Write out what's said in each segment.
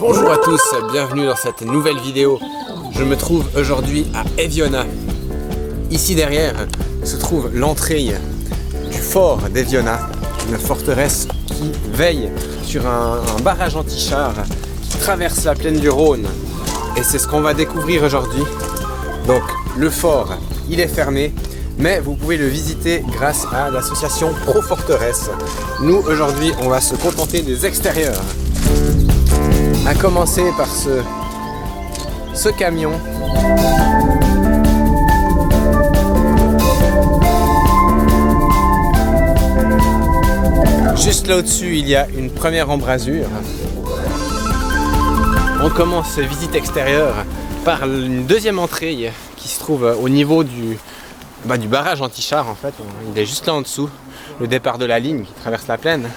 Bonjour à tous, bienvenue dans cette nouvelle vidéo. Je me trouve aujourd'hui à Eviona. Ici derrière se trouve l'entrée du fort d'Eviona, une forteresse qui veille sur un barrage anti-char qui traverse la plaine du Rhône. Et c'est ce qu'on va découvrir aujourd'hui. Donc le fort, il est fermé, mais vous pouvez le visiter grâce à l'association Pro Forteresse. Nous aujourd'hui, on va se contenter des extérieurs. À commencer par ce camion. Juste là au-dessus, il y a une première embrasure. On commence cette visite extérieure par une deuxième entrée qui se trouve au niveau du barrage anti-char en fait. Il est juste là en dessous, le départ de la ligne qui traverse la plaine.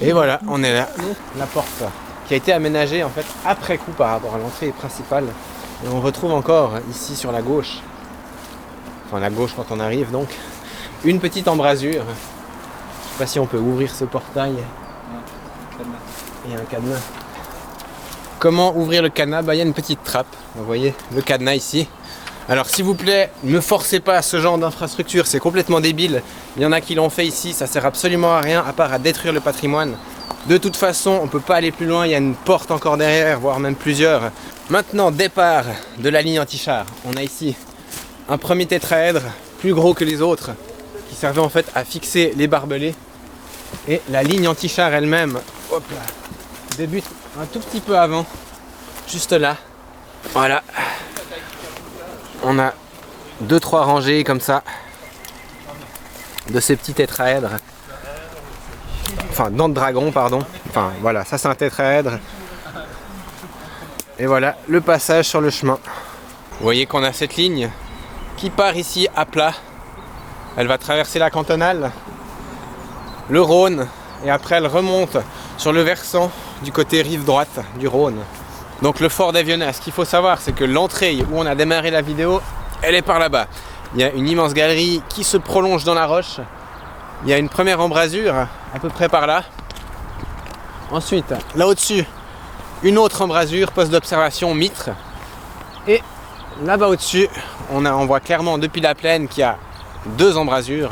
Et voilà, on est là, la porte qui a été aménagée en fait après coup par rapport à l'entrée principale. Et on retrouve encore ici sur la gauche, enfin la gauche quand on arrive donc, une petite embrasure. Je sais pas si on peut ouvrir ce portail. Il y a un cadenas. Comment ouvrir le cadenas? Il y a une petite trappe, vous voyez le cadenas ici. Alors s'il vous plaît, ne forcez pas ce genre d'infrastructure, c'est complètement débile. Il y en a qui l'ont fait ici, ça sert absolument à rien à part à détruire le patrimoine. De toute façon, on ne peut pas aller plus loin, il y a une porte encore derrière, voire même plusieurs. Maintenant, départ de la ligne anti-char. On a ici un premier tétraèdre, plus gros que les autres, qui servait en fait à fixer les barbelés. Et la ligne anti-char elle-même, hop là, débute un tout petit peu avant, juste là. Voilà. On a 2-3 rangées comme ça, de ces petits tétraèdres. Enfin, dents de dragon, pardon. Enfin, voilà, ça c'est un tétraèdre. Et voilà, le passage sur le chemin. Vous voyez qu'on a cette ligne qui part ici à plat. Elle va traverser la cantonale, le Rhône, et après elle remonte sur le versant du côté rive droite du Rhône. Donc le fort d'Eviona, ce qu'il faut savoir, c'est que l'entrée où on a démarré la vidéo, elle est par là-bas. Il y a une immense galerie qui se prolonge dans la roche. Il y a une première embrasure, à peu près par là. Ensuite, là au-dessus, une autre embrasure, poste d'observation, mitre. Et là-bas au-dessus, on voit clairement depuis la plaine qu'il y a 2 embrasures,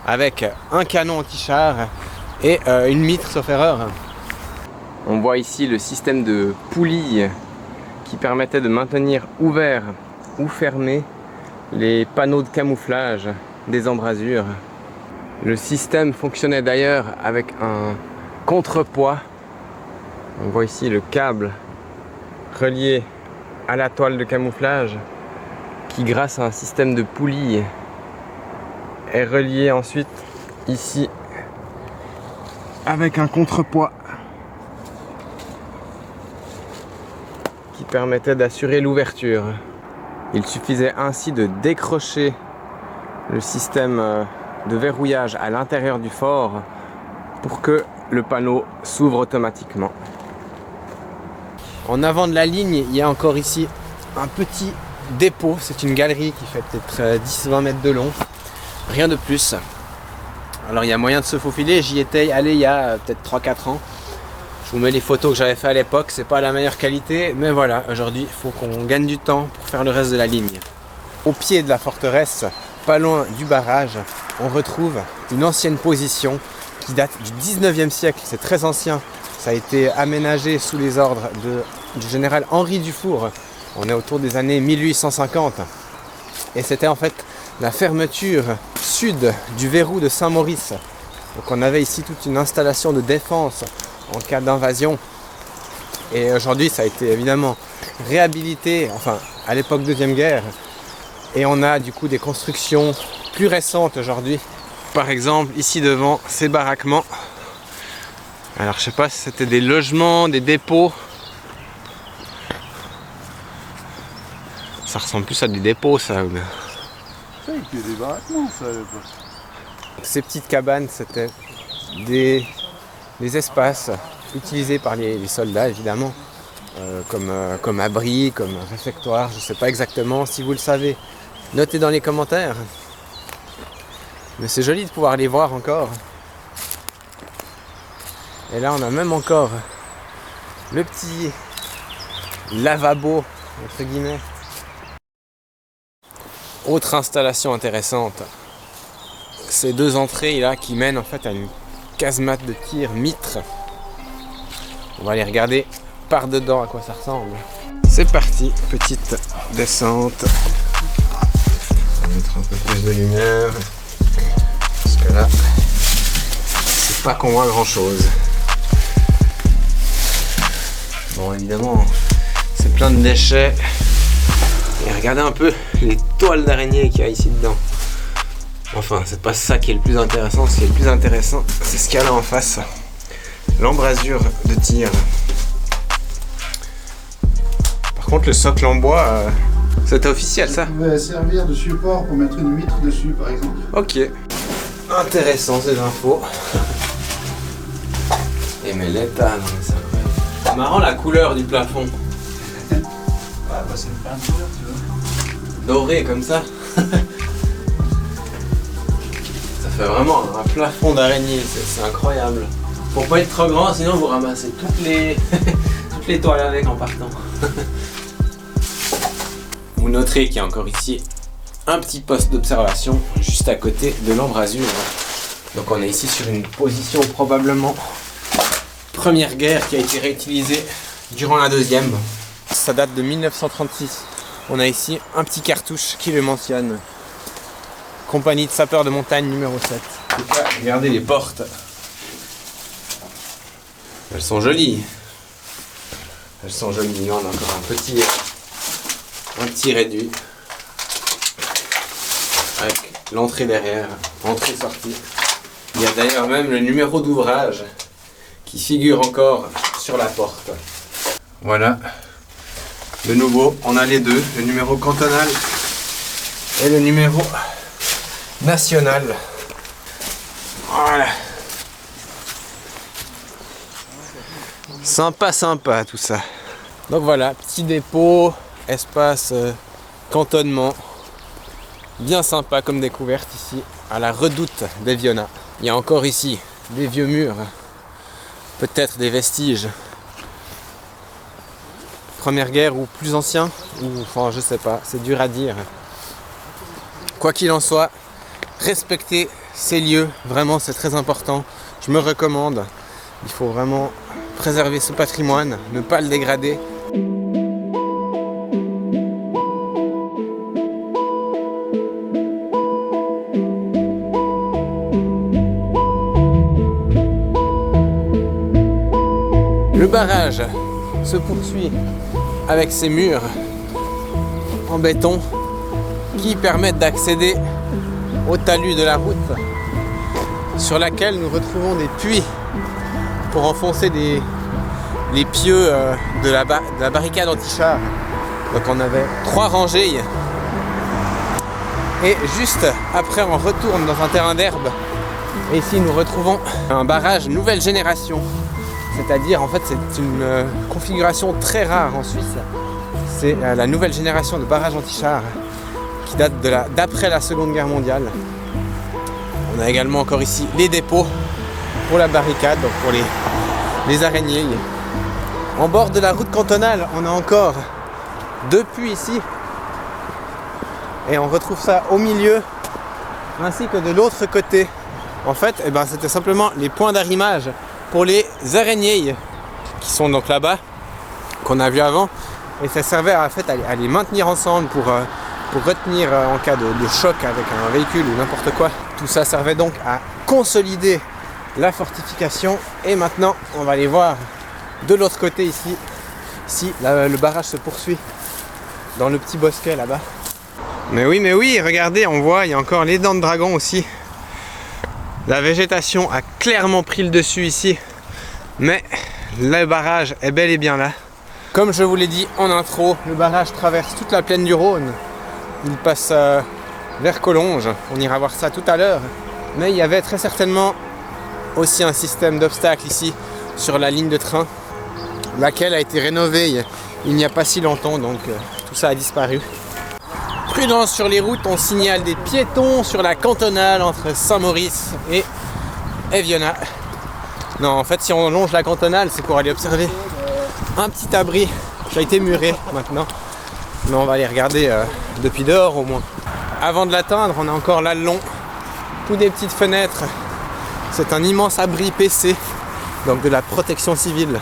avec un canon anti-char et une mitre, sauf erreur. On voit ici le système de poulies qui permettait de maintenir ouvert ou fermé les panneaux de camouflage des embrasures. Le système fonctionnait d'ailleurs avec un contrepoids. On voit ici le câble relié à la toile de camouflage qui, grâce à un système de poulies, est relié ensuite ici avec un contrepoids qui permettait d'assurer l'ouverture. Il suffisait ainsi de décrocher le système de verrouillage à l'intérieur du fort pour que le panneau s'ouvre automatiquement. En avant de la ligne, il y a encore ici un petit dépôt. C'est une galerie qui fait peut-être 10-20 mètres de long. Rien de plus. Alors il y a moyen de se faufiler. J'y étais allé il y a peut-être 3-4 ans. Je vous mets les photos que j'avais fait à l'époque. C'est pas la meilleure qualité, mais voilà, aujourd'hui il faut qu'on gagne du temps pour faire le reste de la ligne. Au pied de la forteresse, pas loin du barrage, on retrouve une ancienne position qui date du 19e siècle. C'est très ancien. Ça a été aménagé sous les ordres du général Henri Dufour. On est autour des années 1850. Et c'était en fait la fermeture sud du verrou de Saint-Maurice. Donc on avait ici toute une installation de défense en cas d'invasion. Et aujourd'hui ça a été évidemment réhabilité, enfin à l'époque de Deuxième Guerre. Et on a du coup des constructions plus récentes aujourd'hui. Par exemple ici devant ces baraquements. Alors je sais pas si c'était des logements, des dépôts. Ça ressemble plus à des dépôts ça. C'est des baraquements ça. Ces petites cabanes c'était des espaces utilisés par les soldats évidemment. Comme abri, comme réfectoire, je sais pas exactement. Si vous le savez, notez dans les commentaires. Mais c'est joli de pouvoir les voir encore. Et là on a même encore le petit lavabo, entre guillemets. Autre installation intéressante, ces deux entrées là qui mènent en fait à une casemate de tir mitre. On va aller regarder par dedans à quoi ça ressemble. C'est parti, petite descente. On va mettre un peu plus de lumière. Parce que là, c'est pas qu'on voit grand chose. Bon, évidemment, c'est plein de déchets. Et regardez un peu les toiles d'araignée qu'il y a ici dedans. Enfin, c'est pas ça qui est le plus intéressant. Ce qui est le plus intéressant, c'est ce qu'il y a là en face. L'embrasure de tir. Par contre, le socle en bois, c'était officiel ça? Ça pouvait servir de support pour mettre une mitre dessus, par exemple. Ok. Intéressant ces infos. Et mais l'état, non mais c'est incroyable. C'est marrant la couleur du plafond. Ouais, bah c'est une peinture, tu vois. Doré comme ça. Ça fait vraiment un plafond d'araignée, c'est incroyable. Faut pas être trop grand, sinon vous ramassez toutes les toiles avec en partant. Vous noterez qu'il y a encore ici un petit poste d'observation juste à côté de l'embrasure. Donc on est ici sur une position probablement Première Guerre qui a été réutilisée durant la Deuxième. Ça date de 1936. On a ici un petit cartouche qui le mentionne. Compagnie de sapeurs de montagne numéro 7. En tout cas, regardez les portes. Elles sont jolies. Elles sont jolies. On a encore un petit réduit. Avec l'entrée derrière. Entrée-sortie. Il y a d'ailleurs même le numéro d'ouvrage qui figure encore sur la porte. Voilà. De nouveau, on a les deux. Le numéro cantonal et le numéro national. Voilà. Sympa, sympa tout ça. Donc voilà, petit dépôt, espace cantonnement. Bien sympa comme découverte ici à la redoute d'Eviona. Il y a encore ici des vieux murs, peut-être des vestiges. Première Guerre ou plus ancien, ou enfin je sais pas, c'est dur à dire. Quoi qu'il en soit, respecter ces lieux, vraiment c'est très important. Je me recommande. Il faut vraiment préserver ce patrimoine, ne pas le dégrader. Le barrage se poursuit avec ces murs en béton qui permettent d'accéder au talus de la route sur laquelle nous retrouvons des puits pour enfoncer les pieux de la barricade anti-char. Donc on avait 3 rangées et juste après on retourne dans un terrain d'herbe et ici nous retrouvons un barrage nouvelle génération. C'est-à-dire, en fait, c'est une configuration très rare en Suisse. C'est la nouvelle génération de barrages anti-chars qui date d'après la Seconde Guerre mondiale. On a également encore ici les dépôts pour la barricade, donc pour les araignées. En bord de la route cantonale, on a encore 2 puits ici. Et on retrouve ça au milieu, ainsi que de l'autre côté. En fait, c'était simplement les points d'arrimage pour les araignées qui sont donc là-bas, qu'on a vu avant, et ça servait en fait à les maintenir ensemble pour retenir en cas de choc avec un véhicule ou n'importe quoi. Tout ça servait donc à consolider la fortification, et maintenant on va aller voir de l'autre côté ici, si le barrage se poursuit dans le petit bosquet là-bas. Mais oui, regardez, on voit, il y a encore les dents de dragon aussi. La végétation a clairement pris le dessus ici, mais le barrage est bel et bien là. Comme je vous l'ai dit en intro, le barrage traverse toute la plaine du Rhône. Il passe vers Collonges, on ira voir ça tout à l'heure. Mais il y avait très certainement aussi un système d'obstacles ici sur la ligne de train, laquelle a été rénovée il n'y a pas si longtemps, donc tout ça a disparu. Prudence sur les routes, on signale des piétons sur la cantonale entre Saint-Maurice et Eviona. Non, en fait, si on longe la cantonale, c'est pour aller observer un petit abri qui a été muré maintenant. Mais on va aller regarder depuis dehors au moins. Avant de l'atteindre, on a encore là le long, toutes des petites fenêtres. C'est un immense abri PC, donc de la protection civile.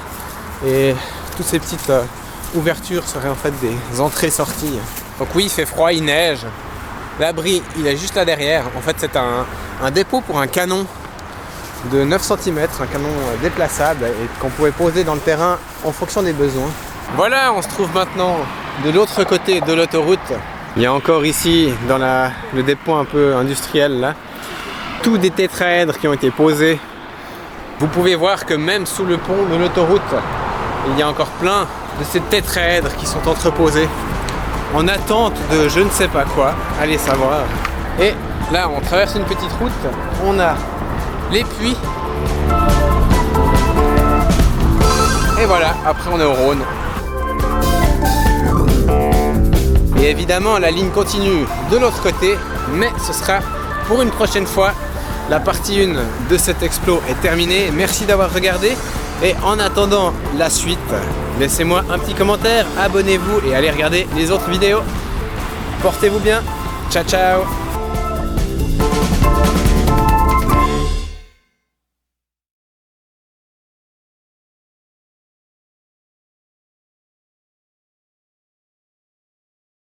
Et toutes ces petites ouvertures seraient en fait des entrées-sorties. Donc oui, il fait froid, il neige. L'abri, il est juste là derrière. En fait, c'est un dépôt pour un canon de 9 cm, un canon déplaçable et qu'on pouvait poser dans le terrain en fonction des besoins. Voilà, on se trouve maintenant de l'autre côté de l'autoroute. Il y a encore ici, dans le dépôt un peu industriel là, tous des tétraèdres qui ont été posés. Vous pouvez voir que même sous le pont de l'autoroute, il y a encore plein de ces tétraèdres qui sont entreposés en attente de je ne sais pas quoi, allez savoir. Et là, on traverse une petite route, on a les puits. Et voilà, après on est au Rhône. Et évidemment, la ligne continue de l'autre côté, mais ce sera pour une prochaine fois. La partie 1 de cet explo est terminée. Merci d'avoir regardé. Et en attendant la suite, laissez-moi un petit commentaire, abonnez-vous et allez regarder les autres vidéos. Portez-vous bien. Ciao, ciao.